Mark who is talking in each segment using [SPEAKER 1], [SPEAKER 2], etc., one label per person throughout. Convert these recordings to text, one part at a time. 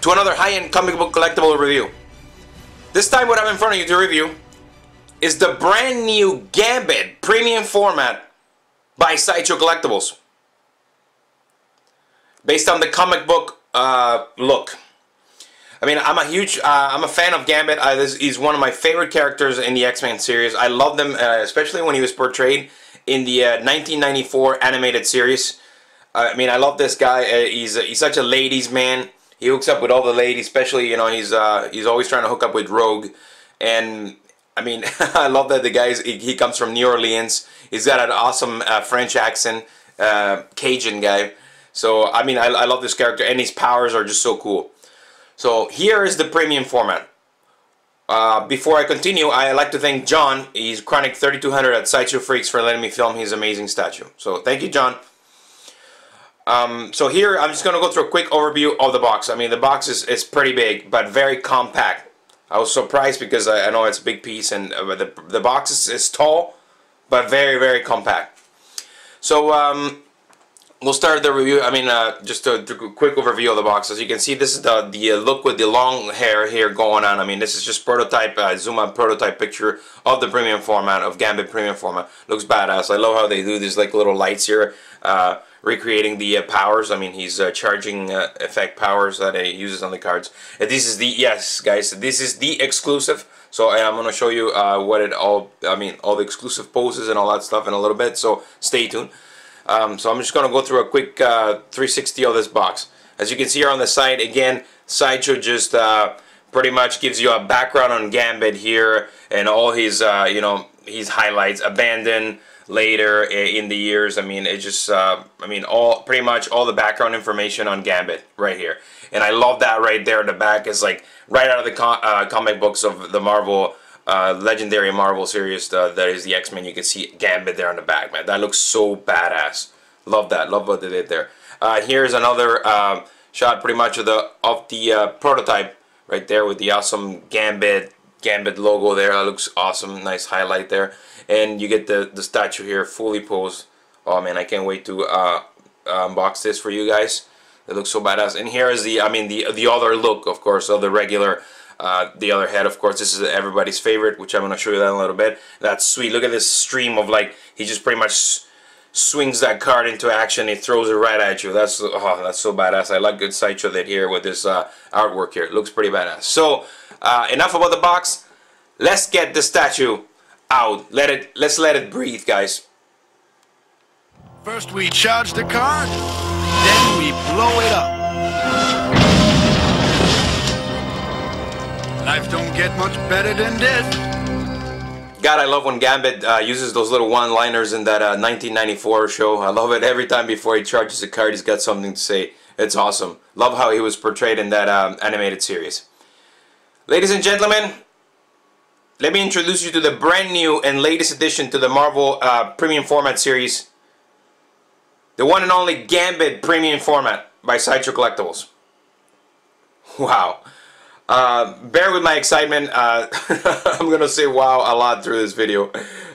[SPEAKER 1] to another high-end comic book collectible review. This time what I have in front of you to review is the brand new Gambit premium format by Sideshow Collectibles. Based on the comic book look. I mean, I'm a fan of Gambit. He's one of my favorite characters in the X-Men series. I love them, especially when he was portrayed in the 1994 animated series. I mean, I love this guy. He's such a ladies' man. He hooks up with all the ladies, especially, you know, he's always trying to hook up with Rogue. And I mean, I love that the guy he comes from New Orleans. He's got an awesome French accent, Cajun guy. So I mean, I love this character, and his powers are just so cool. So here is the premium format. Before I continue, I like to thank John. He's Chronic 3200 at Sideshow Freaks for letting me film his amazing statue. So thank you, John. So here I'm just going to go through a quick overview of the box. I mean, the box is pretty big, but very compact. I was surprised because I know it's a big piece, and the box is tall, but very, very compact. So we'll start the review. I mean, just a quick overview of the box. As you can see, this is the look with the long hair here going on. I mean, this is just prototype, zoom out prototype picture of the premium format, of Gambit premium format. Looks badass. I love how they do these like little lights here, recreating the powers. I mean, he's charging effect powers that he uses on the cards. And this is the, yes guys, this is the exclusive. So I'm going to show you what it all, I mean, all the exclusive poses and all that stuff in a little bit. So stay tuned. So I'm just going to go through a quick 360 of this box. As you can see here on the side, again, Sideshow just pretty much gives you a background on Gambit here and all his, you know, his highlights. Abandoned later in the years. I mean, it just, I mean, pretty much all the background information on Gambit right here. And I love that right there. The back is like right out of the comic books of the Marvel. Legendary Marvel series that is the X-Men. You can see Gambit there on the back, man. That looks so badass. Love that. Love what they did there. Here's another shot, pretty much of the prototype right there with the awesome Gambit logo there. That looks awesome. Nice highlight there. And you get the statue here fully posed. Oh man, I can't wait to unbox this for you guys. It looks so badass. And here is the, I mean, the other look, of course, of the regular. The other head, of course, this is everybody's favorite, which I'm going to show you that in a little bit. That's sweet. Look at this stream of, like, he just pretty much swings that card into action. He throws it right at you. That's, oh, that's so badass. I like good Sideshow that here with this artwork here. It looks pretty badass. So, enough about the box. Let's get the statue out. Let's let it breathe, guys.
[SPEAKER 2] First we charge the card, then we blow it up. Life don't get much better than this.
[SPEAKER 1] God, I love when Gambit uses those little one-liners in that 1994 show. I love it every time before he charges a card. He's got something to say. It's awesome. Love how he was portrayed in that animated series. Ladies and gentlemen, let me introduce you to the brand new and latest addition to the Marvel Premium Format series. The one and only Gambit Premium Format by Sideshow Collectibles. Wow. Bear with my excitement. I'm gonna say wow a lot through this video.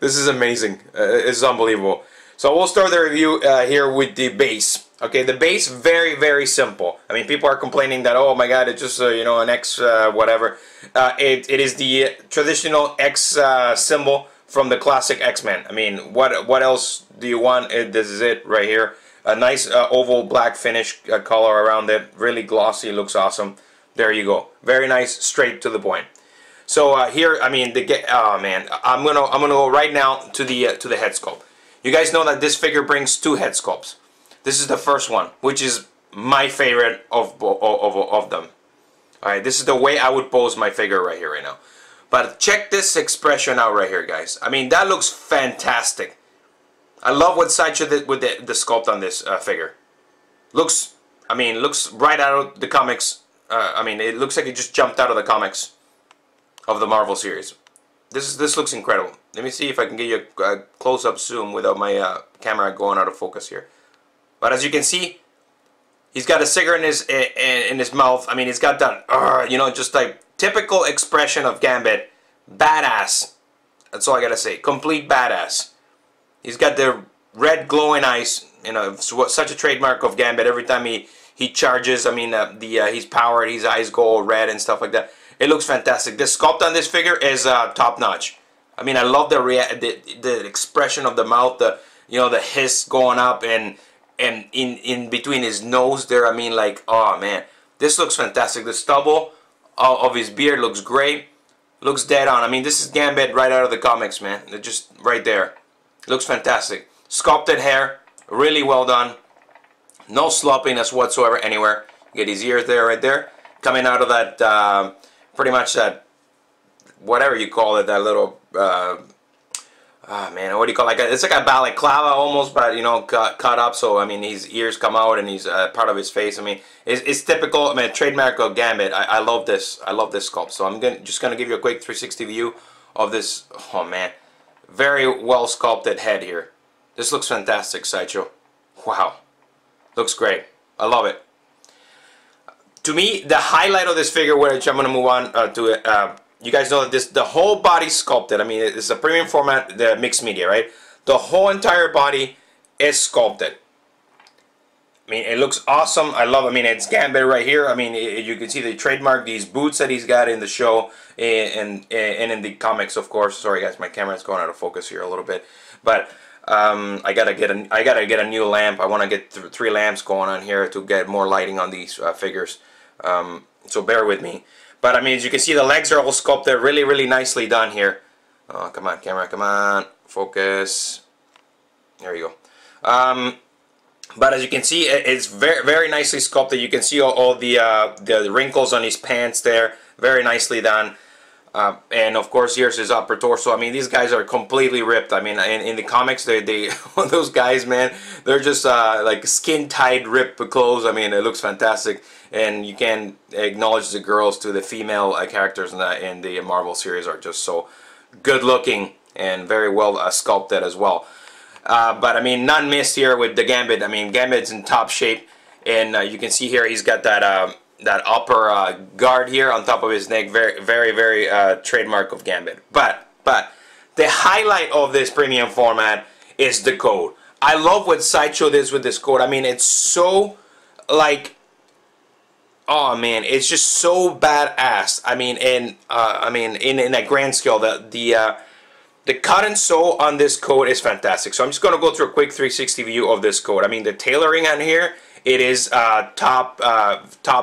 [SPEAKER 1] This is amazing. It's unbelievable. So we'll start the review here with the base. Okay, the base, very, very simple. I mean, people are complaining that, oh my god, it's just you know, an X whatever. It is the traditional X symbol from the classic X-Men. I mean, what else do you want? This is it right here. A nice oval black finish color around it. Really glossy. Looks awesome. There you go. Very nice, straight to the point. So here, I mean, oh man, I'm gonna go right now to the head sculpt. You guys know that this figure brings two head sculpts. This is the first one, which is my favorite of them. All right, this is the way I would pose my figure right here, right now. But check this expression out right here, guys. I mean, that looks fantastic. I love what Sideshow did with the sculpt on this figure. Looks, I mean, looks right out of the comics. I mean, it looks like it just jumped out of the comics of the Marvel series. This looks incredible. Let me see if I can get you a close-up zoom without my camera going out of focus here. But as you can see, he's got a cigarette in his mouth. I mean, he's got that, you know, just like typical expression of Gambit. Badass. That's all I gotta say. Complete badass. He's got the red glowing eyes. You know, such a trademark of Gambit. Every time he he charges. I mean, he's powered, his eyes go red and stuff like that. It looks fantastic. The sculpt on this figure is top notch. I mean, I love the expression of the mouth, the hiss going up, and in between his nose there. I mean, like, oh man, this looks fantastic. The stubble of his beard looks great. Looks dead on. I mean, this is Gambit right out of the comics, man. They're just right there. Looks fantastic. Sculpted hair, really well done. No sloppiness whatsoever anywhere. You get his ears there, right there, coming out of that, pretty much that, whatever you call it, that little, man, what do you call it? It's like a balaclava almost, but, you know, cut up. So, I mean, his ears come out and he's part of his face. I mean, it's typical. I mean, trademark of Gambit. I love this. I love this sculpt. So I'm just gonna give you a quick 360 view of this. Oh man, very well sculpted head here. This looks fantastic, Sideshow. Wow, looks great. I love it. To me, the highlight of this figure, which I'm gonna move on to it. You guys know that the whole body sculpted. I mean, it's a premium format, the mixed media, right? The whole entire body is sculpted. I mean, it looks awesome. I love. I mean, it's Gambit right here. I mean, you can see the trademark, these boots that he's got in the show and in the comics, of course. Sorry, guys, my camera's going out of focus here a little bit, but I gotta get a new lamp. I want to get 3 lamps going on here to get more lighting on these figures. So bear with me. But I mean, as you can see, the legs are all sculpted, really, really nicely done here. Oh, come on, camera, come on, focus. There you go. But as you can see, it's very, very nicely sculpted. You can see all the wrinkles on his pants there, very nicely done. And of course, here's his upper torso. I mean, these guys are completely ripped. I mean, in the comics, they those guys, man, they're just like skin-tight, ripped clothes. I mean, it looks fantastic. And you can acknowledge the girls to the female characters in the Marvel series are just so good-looking and very well sculpted as well. But I mean, none missed here with the Gambit. I mean, Gambit's in top shape, and you can see here he's got that that upper guard here on top of his neck, very, very, very trademark of Gambit. But the highlight of this premium format is the code. I love what Sideshow does with this code. I mean, it's so like, oh man, it's just so badass. I mean, in a grand scale, the cut and sew on this coat is fantastic. So I'm just going to go through a quick 360 view of this coat. I mean, the tailoring on here, it is top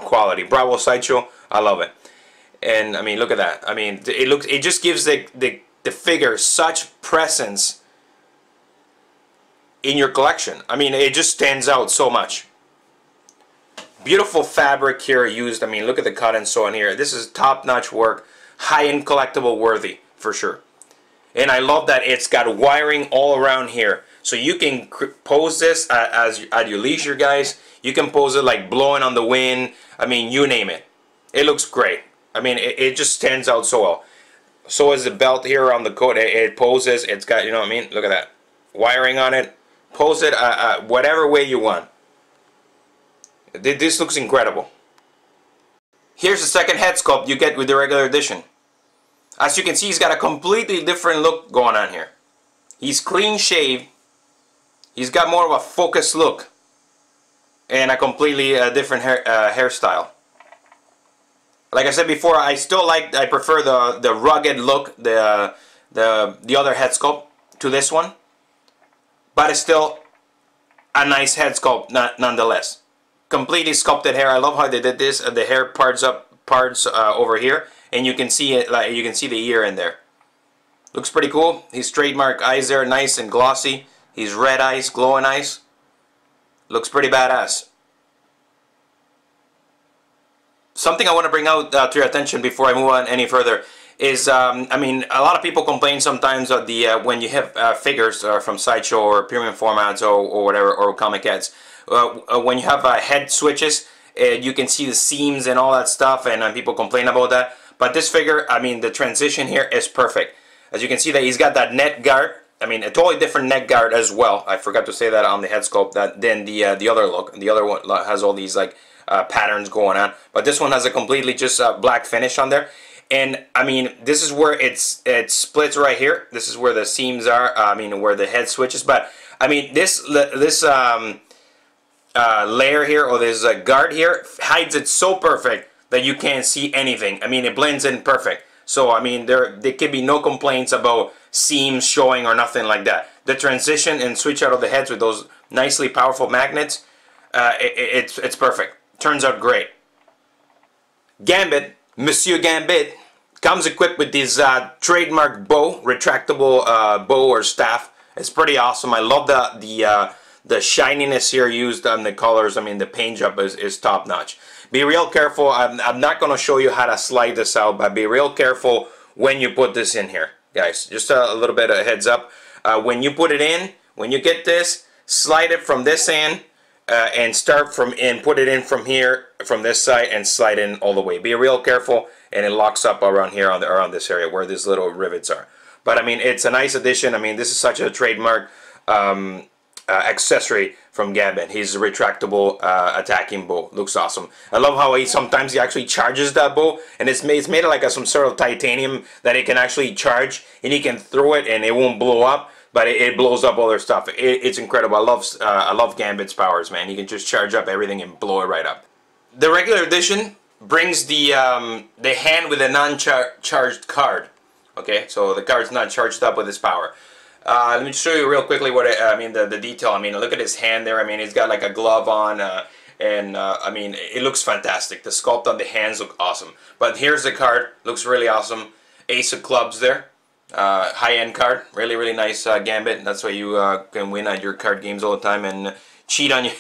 [SPEAKER 1] quality. Bravo, Sideshow. I love it. And I mean, look at that. I mean, it just gives the figure such presence in your collection. I mean, it just stands out so much. Beautiful fabric here used. I mean, look at the cut and sew on here. This is top-notch work, high-end collectible worthy for sure. And I love that it's got wiring all around here, so you can pose this at your leisure, guys. You can pose it like blowing on the wind. I mean, you name it. It looks great. I mean, it just stands out so well. So is the belt here on the coat. It poses. It's got, you know what I mean? Look at that wiring on it. Pose it whatever way you want. This looks incredible. Here's the second head sculpt you get with the regular edition. As you can see, he's got a completely different look going on here. He's clean shaved. He's got more of a focused look and a completely different hairstyle. Like I said before, I prefer the rugged look, the other head sculpt to this one, but it's still a nice head sculpt nonetheless. Completely sculpted hair. I love how they did this. The hair parts over here, and you can see it. Like you can see the ear in there. Looks pretty cool. His trademark eyes there, nice and glossy. His red eyes, glowing eyes. Looks pretty badass. Something I want to bring out to your attention before I move on any further is, I mean, a lot of people complain sometimes of when you have figures from Sideshow or premium formats or whatever, or comic heads. When you have head switches, you can see the seams and all that stuff, and people complain about that. But this figure, I mean, the transition here is perfect. As you can see that he's got that neck guard. I mean, a totally different neck guard as well. I forgot to say that on the head sculpt. Than the other look. The other one has all these like patterns going on, but this one has a completely just black finish on there. And I mean, this is where it splits right here. This is where the seams are. I mean, where the head switches. But I mean, this layer here, or this guard here, hides it so perfect that you can't see anything. I mean, it blends in perfect. So I mean, there can be no complaints about seams showing or nothing like that. The transition and switch out of the heads with those nicely powerful magnets, it's perfect. Turns out great. Gambit, Monsieur Gambit, comes equipped with this trademark bow, retractable bow or staff. It's pretty awesome. I love the shininess here used on the colors. I mean, the paint job is top notch. Be real careful. I'm not going to show you how to slide this out, but be real careful when you put this in here, guys. Just a little bit of heads up. When you put it in, when you get this, slide it from this end and start from in. Put it in from here, from this side, and slide in all the way. Be real careful, and it locks up around here around this area where these little rivets are. But I mean, it's a nice addition. I mean, this is such a trademark accessory from Gambit. His retractable attacking bow looks awesome. I love how sometimes he actually charges that bow, and it's made of like some sort of titanium that it can actually charge, and he can throw it and it won't blow up, but it blows up other stuff. It's incredible. I love Gambit's powers, man. He can just charge up everything and blow it right up. The regular edition brings the hand with a non-charged card. Okay, so the card's not charged up with his power. Let me show you real quickly what I mean, the detail. I mean, look at his hand there. I mean, he's got like a glove on, and I mean, it looks fantastic. The sculpt on the hands look awesome. But here's the card. Looks really awesome. Ace of clubs there. High-end card. Really, really nice Gambit. That's why you can win at your card games all the time and cheat on you.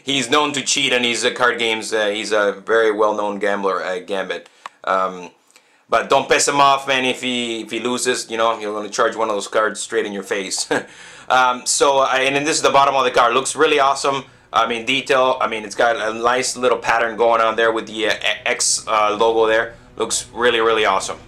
[SPEAKER 1] He's known to cheat on his card games. He's a very well-known gambler, Gambit. But don't piss him off, man. If he loses, you know, you're going to charge one of those cards straight in your face. And then this is the bottom of the card. Looks really awesome. I mean, detail. I mean, it's got a nice little pattern going on there with the X logo there. Looks really, really awesome.